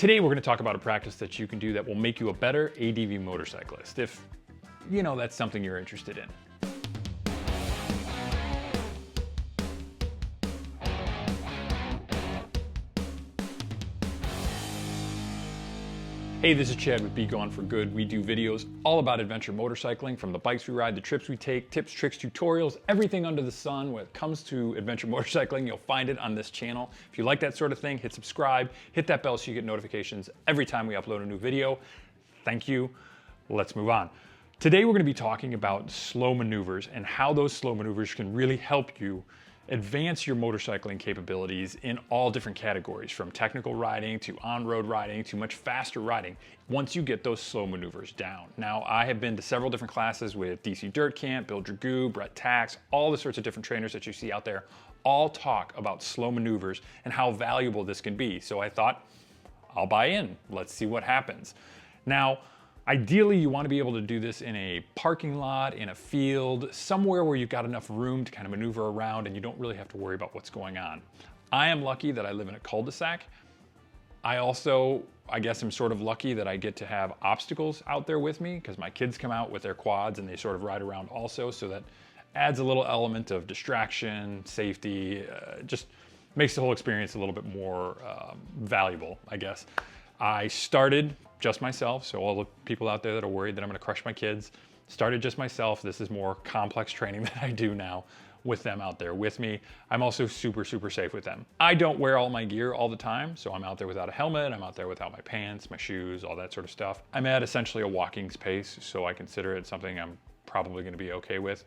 Today we're going to talk about a practice that you can do that will make you a better ADV motorcyclist, if that's something you're interested in. Hey, this is Chad with BeGoneForGood. We do videos all about adventure motorcycling, from the bikes we ride, the trips we take, tips, tricks, tutorials, everything under the sun. When it comes to adventure motorcycling, you'll find it on this channel. If you like that sort of thing, hit subscribe, hit that bell so you get notifications every time we upload a new video. Thank you. Let's move on. Today we're going to be talking about slow maneuvers and how those slow maneuvers can really help you advance your motorcycling capabilities in all different categories, from technical riding to on-road riding to much faster riding, once you get those slow maneuvers down. Now, I have been to several different classes with DC Dirt Camp, Bill Dragoo, Brett Tax, all the sorts of different trainers that you see out there, all talk about slow maneuvers and how valuable this can be. So I thought, I'll buy in. Let's see what happens. Now, ideally, you want to be able to do this in a parking lot, in a field, somewhere where you've got enough room to kind of maneuver around and you don't really have to worry about what's going on. I am lucky that I live in a cul-de-sac. I also, I guess, am sort of lucky that I get to have obstacles out there with me, because my kids come out with their quads and they sort of ride around also, so that adds a little element of distraction, safety, just makes the whole experience a little bit more valuable, I guess. I started just myself, so all the people out there that are worried that I'm going to crush my kids, started just myself. This is more complex training that I do now with them out there with me. I'm also super, super safe with them. I don't wear all my gear all the time, so I'm out there without a helmet, I'm out there without my pants, my shoes, all that sort of stuff. I'm at essentially a walking pace, so I consider it something I'm probably going to be okay with.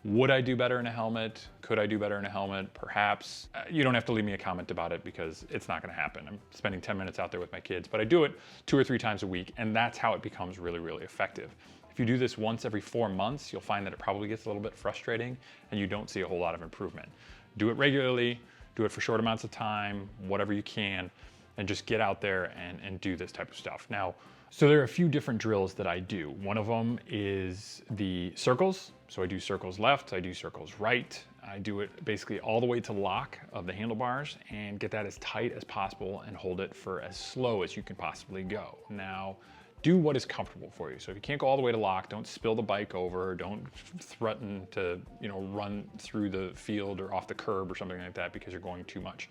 Would I do better in a helmet? Could I do better in a helmet? Perhaps. You don't have to leave me a comment about it, because it's not going to happen. I'm spending 10 minutes out there with my kids, but I do it 2 or 3 times a week, and that's how it becomes really, really effective. If you do this once every 4 months, you'll find that it probably gets a little bit frustrating and you don't see a whole lot of improvement. Do it regularly, do it for short amounts of time, whatever you can, and just get out there and do this type of stuff. Now, so there are a few different drills that I do. One of them is the circles. So I do circles left, I do circles right. I do it basically all the way to lock of the handlebars and get that as tight as possible and hold it for as slow as you can possibly go. Now, do what is comfortable for you. So if you can't go all the way to lock, don't spill the bike over, don't threaten to, run through the field or off the curb or something like that because you're going too much.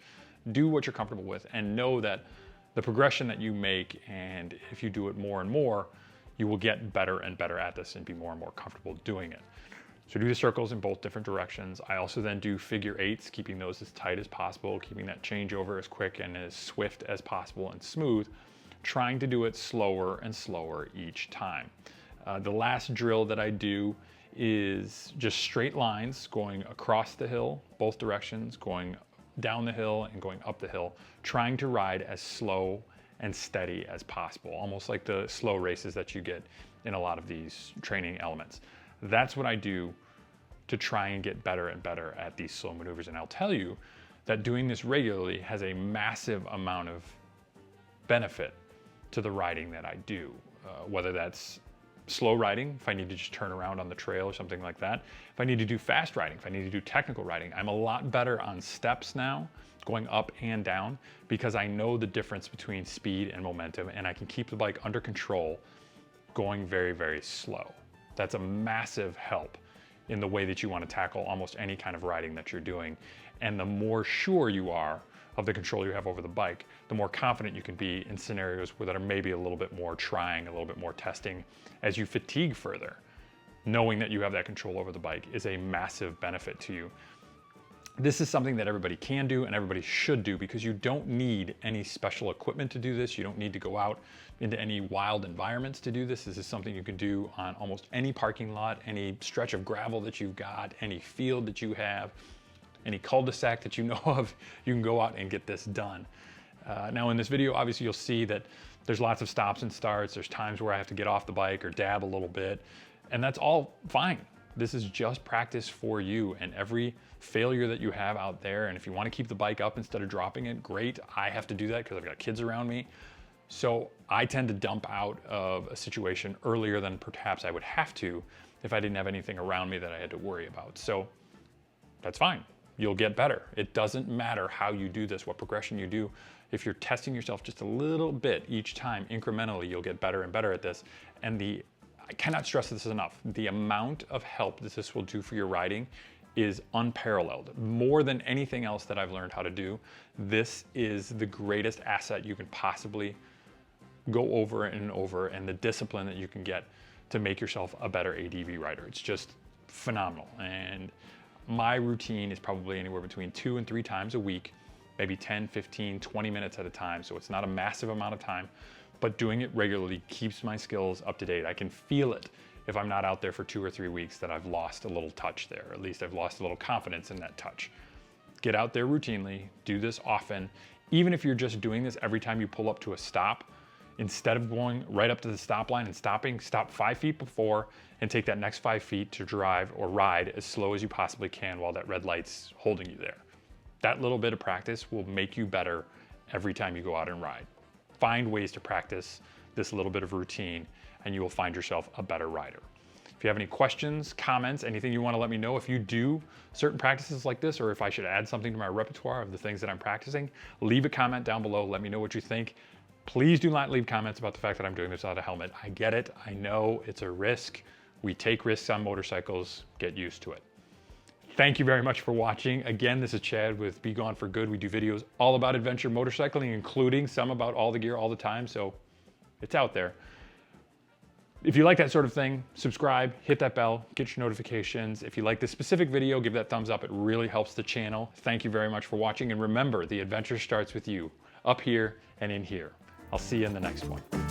Do what you're comfortable with, and know that the progression that you make, and if you do it more and more, you will get better and better at this and be more and more comfortable doing it. So do the circles in both different directions. I also then do figure eights, keeping those as tight as possible, keeping that changeover as quick and as swift as possible and smooth, trying to do it slower and slower each time. The last drill that I do is just straight lines going across the hill, both directions, going down the hill and going up the hill, trying to ride as slow and steady as possible, almost like the slow races that you get in a lot of these training elements. That's what I do to try and get better and better at these slow maneuvers. And I'll tell you that doing this regularly has a massive amount of benefit to the riding that I do, whether that's slow riding, if I need to just turn around on the trail or something like that. If I need to do fast riding, if I need to do technical riding, I'm a lot better on steps now, going up and down, because I know the difference between speed and momentum, and I can keep the bike under control going very, very slow. That's a massive help in the way that you want to tackle almost any kind of riding that you're doing. And the more sure you are of the control you have over the bike, the more confident you can be in scenarios that are maybe a little bit more trying, a little bit more testing as you fatigue further. Knowing that you have that control over the bike is a massive benefit to you. This is something that everybody can do and everybody should do, because you don't need any special equipment to do this. You don't need to go out into any wild environments to do this. This is something you can do on almost any parking lot, any stretch of gravel that you've got, any field that you have, any cul-de-sac that you know of. You can go out and get this done. Now in this video, obviously you'll see that there's lots of stops and starts. There's times where I have to get off the bike or dab a little bit, and that's all fine. This is just practice for you, and every failure that you have out there, and if you want to keep the bike up instead of dropping it, great. I have to do that because I've got kids around me. So I tend to dump out of a situation earlier than perhaps I would have to if I didn't have anything around me that I had to worry about. So that's fine. You'll get better. It doesn't matter how you do this, what progression you do. if you're testing yourself just a little bit each time, incrementally, you'll get better and better at this. And I cannot stress this enough. The amount of help that this will do for your riding is unparalleled. More than anything else that I've learned how to do, this is the greatest asset you can possibly go over and over, and the discipline that you can get to make yourself a better ADV rider. It's just phenomenal. And my routine is probably anywhere between 2 and 3 times a week, maybe 10, 15, 20 minutes at a time. So it's not a massive amount of time, but doing it regularly keeps my skills up to date. I can feel it if I'm not out there for 2 or 3 weeks that I've lost a little touch there. At least I've lost a little confidence in that touch. Get out there routinely, do this often. Even if you're just doing this every time you pull up to a stop, instead of going right up to the stop line and stopping, stop 5 feet before and take that next 5 feet to drive or ride as slow as you possibly can while that red light's holding you there. That little bit of practice will make you better every time you go out and ride. Find ways to practice this little bit of routine and you will find yourself a better rider. If you have any questions, comments, anything you want to let me know, if you do certain practices like this, or if I should add something to my repertoire of the things that I'm practicing, leave a comment down below. Let me know what you think. Please do not leave comments about the fact that I'm doing this without a helmet. I get it. I know it's a risk. We take risks on motorcycles. Get used to it. Thank you very much for watching. Again, this is Chad with BeGoneForGood. We do videos all about adventure motorcycling, including some about all the gear all the time, so it's out there. If you like that sort of thing, subscribe, hit that bell, get your notifications. If you like this specific video, give that thumbs up. It really helps the channel. Thank you very much for watching. And remember, the adventure starts with you, up here and in here. I'll see you in the next one.